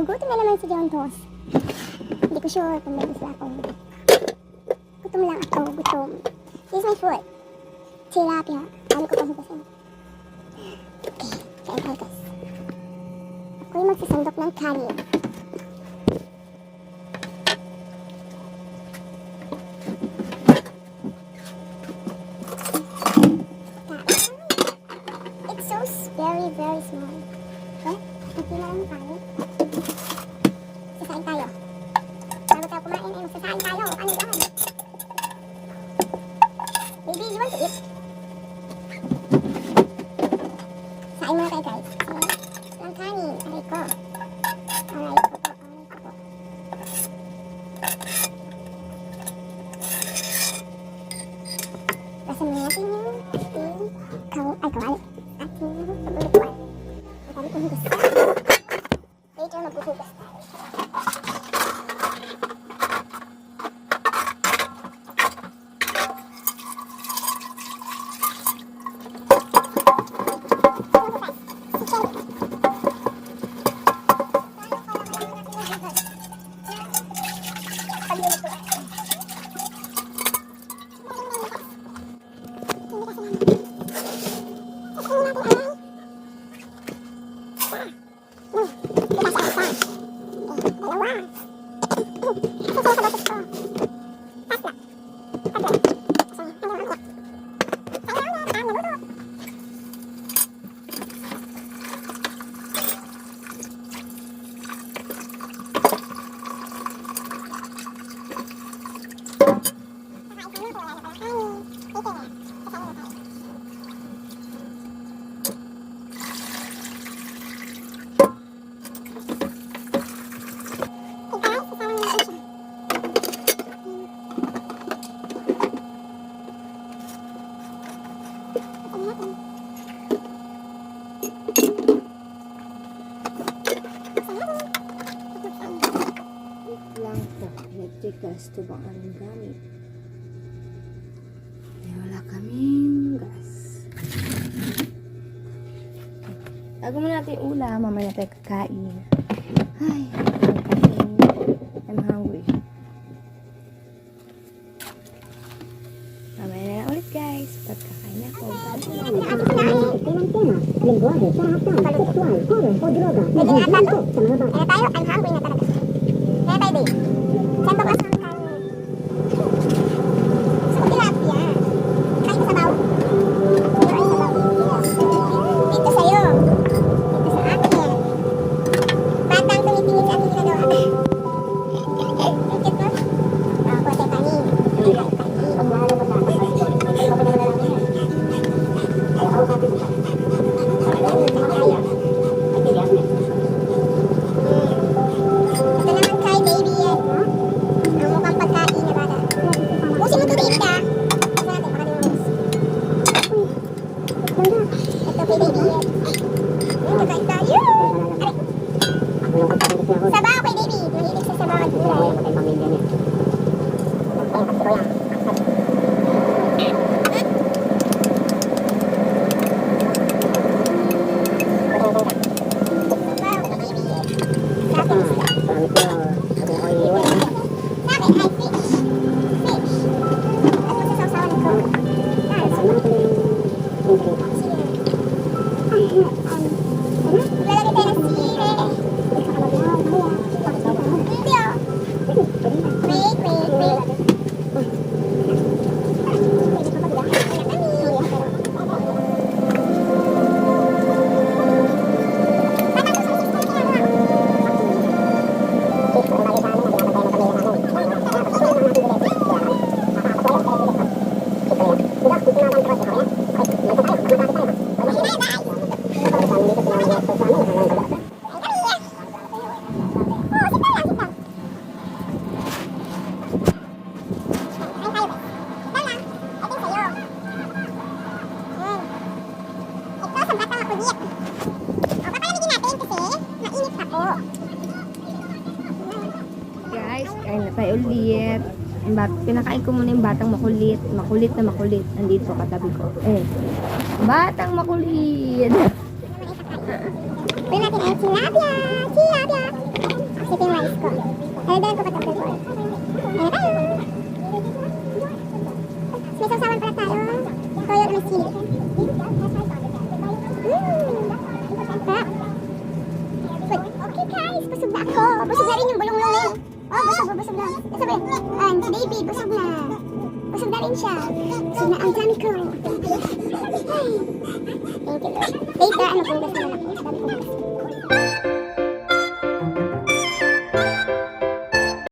Nagutom na naman si John Toss. Hindi ko sure kung may gusto ako. Gutom lang ako, gutom. Here's my food. Tilapia. Ano ko pahugasin? Okay, kaya hugas. Ako'y magsasandok ng kanin. It's so very, very small. Okay? Hindi na lang yung kanin. Sasain tayo. Bago tayo kumain ay magsasain tayo. Ano yan? Baby, you want to eat? Sain muna tayo guys. Ang kanin. Aray ko. Aray ko po. Lasan mo natin yung ating kawali. Ating paglulutuan. Ang dami kong hugas. Later maghuhugas tayo. Gas to bang anong gamit. Ay, wala kaming gas. Tago muna natin yung ulam. Mamaya tayo kakain. Ay, I'm hungry. Mamaya na ulit guys. Pagkakain ako. I'm hungry na talaga. Kaya tayo din. Saan ba kasi ang kanin? Gusto ko tilapia. Kain ko sabaw. Kain sabaw. Dito sa'yo. Dito sa akin. Batang tumitingin sa aking ginagawa. Ang cute mo? Kuha tayo kanin. Sabaw kay baby. Mahilig sa sabaw at gulay. Guys, kain na tayo ulit. Pinakain ko muna yung batang makulit. Makulit na makulit. Andito katabi ko. Batang makulit. Pwede natin ay tilapia. Tilapia. Ito yung rice ko. Haladahan ko patanggal ko. Ayan na tayo. May sausawan pala tayo. Toyo na may sili. Sarap. Good. Okay guys, busog na ako. Busog na rin yung bulong-long eh. Oh, busog na. Sabi, si baby, busog na. Busog na rin siya. Busog na ang dami ko. Ay. Thank you Lord. Later, ano kung gusto na ako. Sabi ko.